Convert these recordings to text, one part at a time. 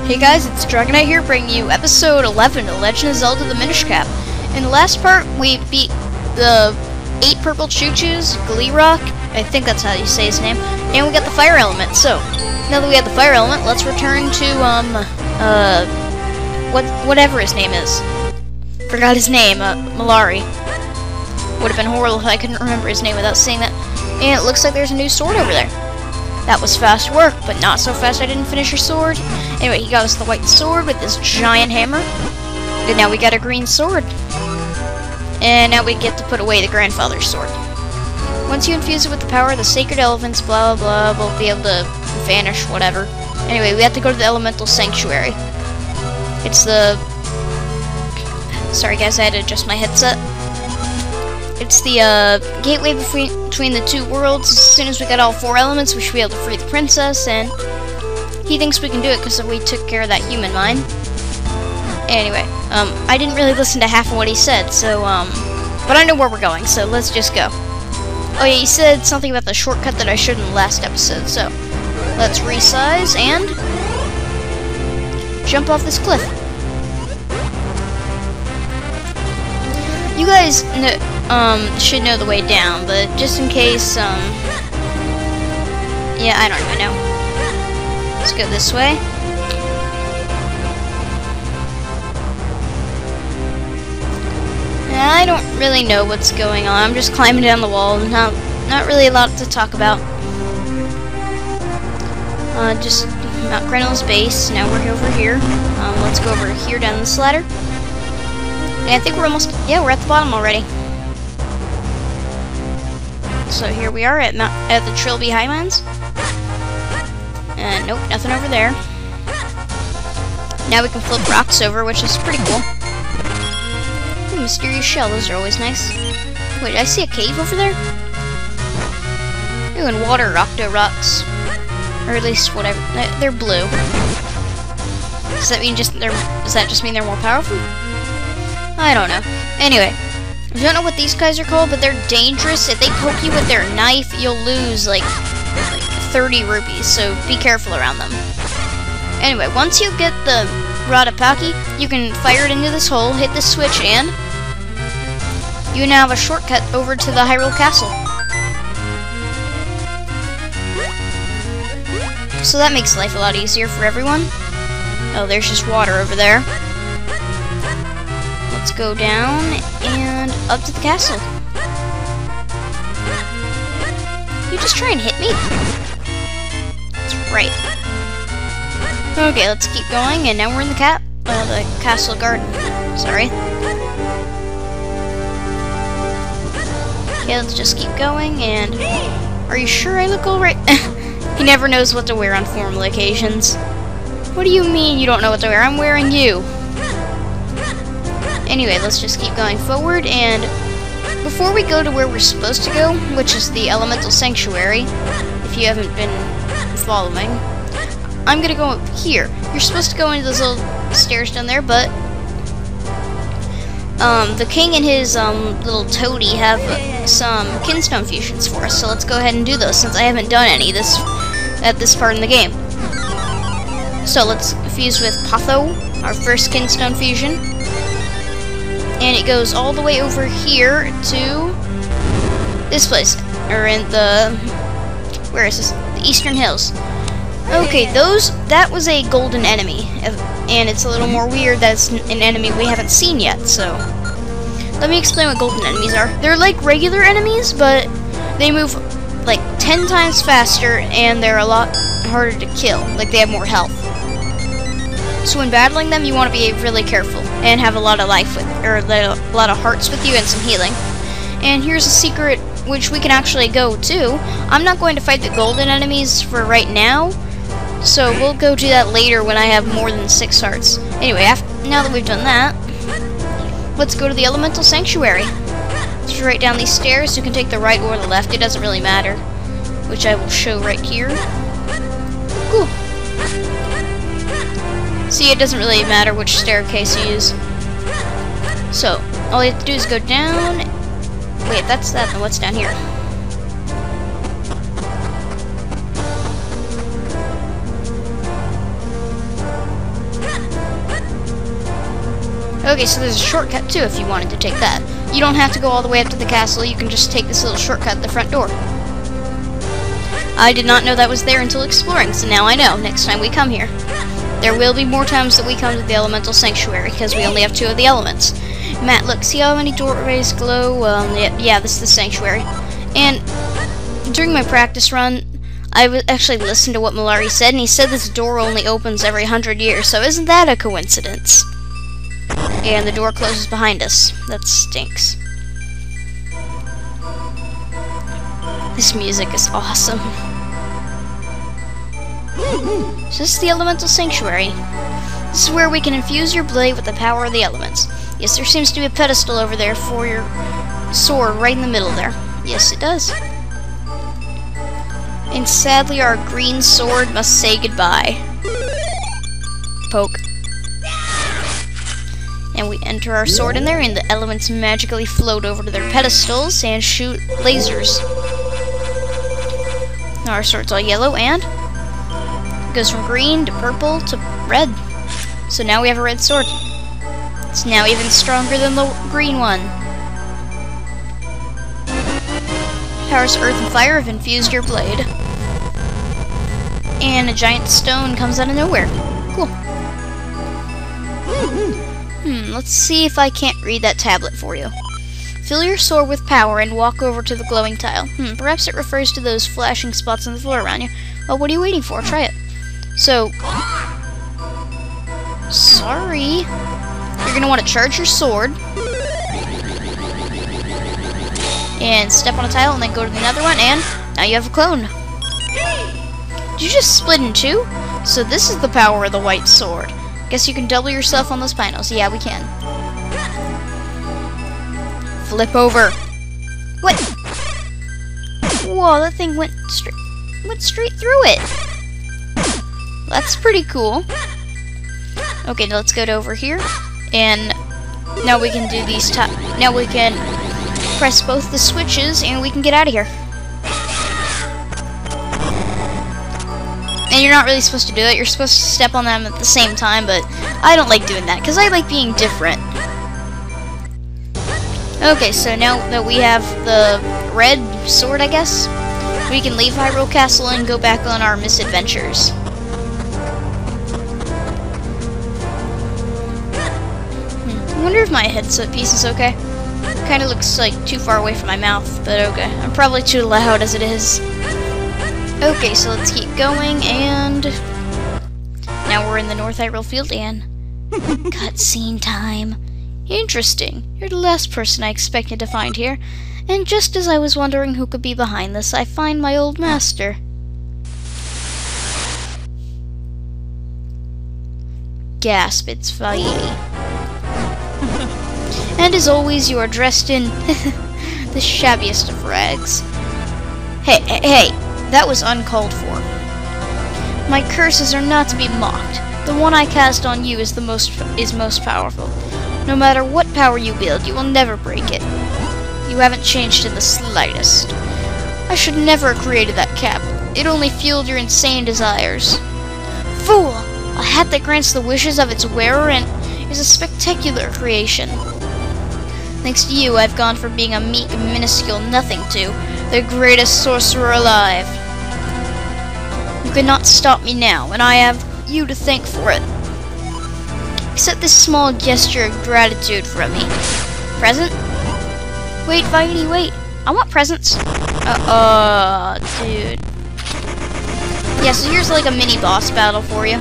Hey guys, it's Dragonite here, bringing you episode 11 of Legend of Zelda: The Minish Cap. In the last part, we beat the 8 purple Choo-Choos, Gleerock, I think that's how you say his name, and we got the fire element. So, now that we have the fire element, let's return to, whatever his name is. Forgot his name, Malari. Would have been horrible if I couldn't remember his name without saying that. And it looks like there's a new sword over there. That was fast work, but not so fast I didn't finish your sword. Anyway, he got us the white sword with this giant hammer. And now we got a green sword. And now we get to put away the grandfather's sword. Once you infuse it with the power of the sacred elephants, blah blah blah, we'll be able to vanish, whatever. Anyway, we have to go to the elemental sanctuary. It's the... Sorry guys, I had to adjust my headset. It's the gateway between the two worlds. As soon as we got all 4 elements, we should be able to free the princess, and he thinks we can do it because we took care of that human mine. Anyway, I didn't really listen to half of what he said, so, but I know where we're going, so let's just go. Oh yeah, he said something about the shortcut that I showed in the last episode, so let's resize and jump off this cliff. You guys should know the way down, but just in case, yeah, I don't even know. Let's go this way. I don't really know what's going on. I'm just climbing down the wall, not really a lot to talk about. Just Mount Grenel's base. Now we're over here. Let's go over here down this ladder. And I think we're almost, yeah, we're at the bottom already. So here we are at the Trilby Highlands. And nope, nothing over there. Now we can flip rocks over, which is pretty cool. Ooh, mysterious shell, those are always nice. Wait, I see a cave over there? Ooh, and water octo rocks. Or at least whatever, they're blue. Does that just mean they're more powerful? I don't know. Anyway, I don't know what these guys are called, but they're dangerous. If they poke you with their knife, you'll lose like 30 rupees, so be careful around them. Anyway, once you get the Radapaki, you can fire it into this hole, hit the switch, and you now have a shortcut over to the Hyrule Castle. So that makes life a lot easier for everyone. Oh, there's just water over there. Let's go down and up to the castle. You just try and hit me? That's right. Okay, let's keep going, and now we're in the castle garden. Sorry. Okay, let's just keep going, and... Are you sure I look alright? He never knows what to wear on formal occasions. What do you mean you don't know what to wear? I'm wearing you. Anyway, let's just keep going forward, and before we go to where we're supposed to go, which is the Elemental Sanctuary, if you haven't been following, I'm gonna go up here. You're supposed to go into those little stairs down there, but the king and his little toady have some kinstone fusions for us, so let's go ahead and do those since I haven't done any at this part in the game. So let's fuse with Potho, our first kinstone fusion. And it goes all the way over here to this place, or in the, where is this? The Eastern Hills. Okay, that was a golden enemy, and it's a little more weird that it's an enemy we haven't seen yet, so let me explain what golden enemies are. They're like regular enemies, but they move like 10 times faster, and they're a lot harder to kill, like they have more health. So when battling them, you want to be really careful and have a lot of life or a lot of hearts with you and some healing. And here's a secret which we can actually go to. I'm not going to fight the golden enemies for right now, so we'll go do that later when I have more than 6 hearts. Anyway, now that we've done that, let's go to the Elemental Sanctuary. Just right down these stairs. You can take the right or the left. It doesn't really matter, which I will show right here. Cool. See, it doesn't really matter which staircase you use. So, all you have to do is go down. Wait, that's that, then what's down here? Okay, so there's a shortcut too if you wanted to take that. You don't have to go all the way up to the castle, you can just take this little shortcut at the front door. I did not know that was there until exploring, so now I know, next time we come here. There will be more times that we come to the Elemental Sanctuary, because we only have 2 of the elements. Matt, look, see how many doorways glow? Yeah, this is the Sanctuary. And during my practice run, I actually listened to what Malari said, and he said this door only opens every 100 years, so isn't that a coincidence? And the door closes behind us. That stinks. This music is awesome. So this is the Elemental Sanctuary. This is where we can infuse your blade with the power of the elements. Yes, there seems to be a pedestal over there for your sword right in the middle there. Yes, it does. And sadly, our green sword must say goodbye. Poke. And we enter our sword in there, and the elements magically float over to their pedestals and shoot lasers. Now our sword's all yellow, and it goes from green to purple to red. So now we have a red sword. It's now even stronger than the green one. Powers earth and fire have infused your blade. And a giant stone comes out of nowhere. Cool. Let's see if I can't read that tablet for you. Fill your sword with power and walk over to the glowing tile. Perhaps it refers to those flashing spots on the floor around you. Well, what are you waiting for? Try it. So, sorry. You're going to want to charge your sword. And step on a tile and then go to the other one, and now you have a clone. Did you just split in 2? So this is the power of the white sword. Guess you can double yourself on those pinos. Yeah, we can. Flip over. What? Whoa, that thing went straight through it. That's pretty cool. Okay, now let's go to over here. And now we can do these now we can press both the switches and we can get out of here. And you're not really supposed to do it. You're supposed to step on them at the same time, but I don't like doing that because I like being different. Okay, so now that we have the red sword, I guess, we can leave Hyrule Castle and go back on our misadventures. I wonder if my headset piece is okay. Kind of looks like too far away from my mouth, but okay. I'm probably too loud as it is. Okay, so let's keep going, and now we're in the North Hyrule Field, and cutscene time. Interesting. You're the last person I expected to find here, and just as I was wondering who could be behind this, I find my old master. Gasp, it's Vaidi. And as always, you are dressed in the shabbiest of rags. Hey, that was uncalled for. My curses are not to be mocked. The one I cast on you is most powerful. No matter what power you wield, you will never break it. You haven't changed in the slightest. I should never have created that cap. It only fueled your insane desires. Fool! A hat that grants the wishes of its wearer and is a spectacular creation. Thanks to you, I've gone from being a meek, minuscule nothing to the greatest sorcerer alive. You cannot stop me now, and I have you to thank for it. Accept this small gesture of gratitude from me. Present? Wait, Vaidi, wait. I want presents. Dude. Yeah, so here's like a mini boss battle for you.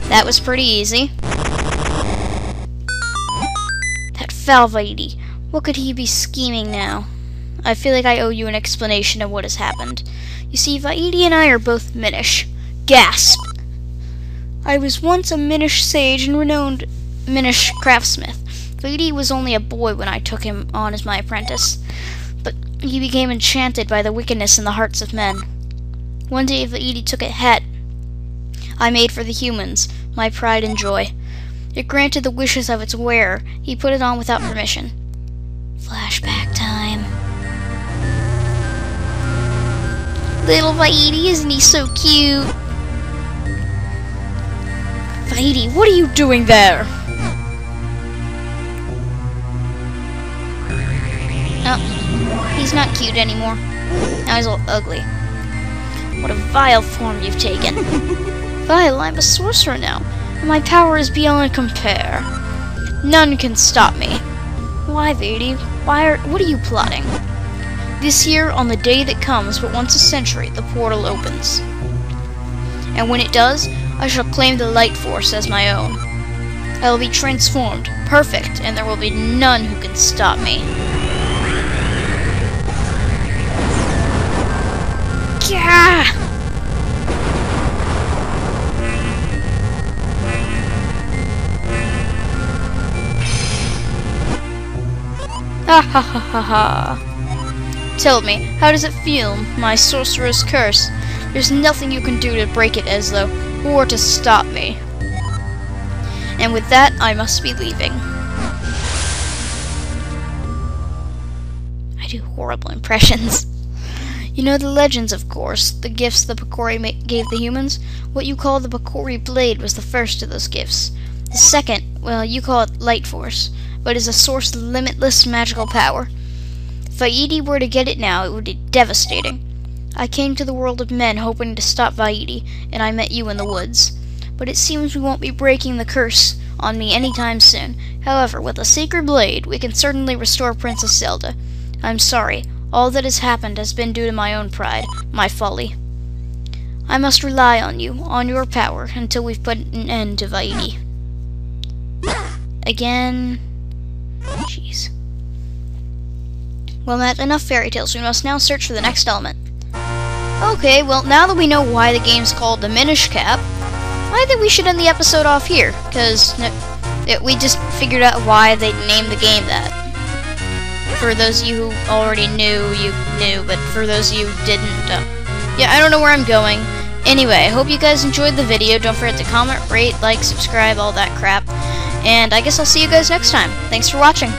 That was pretty easy. That foul Vaidi. What could he be scheming now? I feel like I owe you an explanation of what has happened. You see, Vaidi and I are both Minish. Gasp! I was once a Minish sage and renowned Minish craftsmith. Vaidi was only a boy when I took him on as my apprentice, but he became enchanted by the wickedness in the hearts of men. One day Vaidi took a hat I made for the humans, my pride and joy. It granted the wishes of its wearer. He put it on without permission. Flashback time. Little Vaidi, isn't he so cute? Vaidi, what are you doing there? Oh, he's not cute anymore. Now he's all ugly. What a vile form you've taken. Vile, I'm a sorcerer now, and my power is beyond compare. None can stop me. Why, Vaidi? What are you plotting? This year, on the day that comes but once a century, the portal opens. And when it does, I shall claim the Light Force as my own. I will be transformed, perfect, and there will be none who can stop me. Gah! Ha ha ha ha ha. Tell me, how does it feel, my sorcerer's curse? There's nothing you can do to break it, Ezlo, or to stop me. And with that, I must be leaving. I do horrible impressions. You know the legends, of course, the gifts the Picori gave the humans? What you call the Picori Blade was the first of those gifts. The second, well, you call it Light Force, but is a source of limitless magical power. If Vaidi were to get it now, it would be devastating. I came to the world of men hoping to stop Vaidi, and I met you in the woods. But it seems we won't be breaking the curse on me anytime soon. However, with a sacred blade, we can certainly restore Princess Zelda. I'm sorry. All that has happened has been due to my own pride, my folly. I must rely on you, on your power, until we've put an end to Vaidi. Again. Jeez. Well, that's enough fairy tales. We must now search for the next element. Okay, well, now that we know why the game's called the Minish Cap, I think we should end the episode off here, because we just figured out why they named the game that. For those of you who already knew, you knew, but for those of you who didn't, yeah, I don't know where I'm going. Anyway, I hope you guys enjoyed the video. Don't forget to comment, rate, like, subscribe, all that crap. And I guess I'll see you guys next time. Thanks for watching.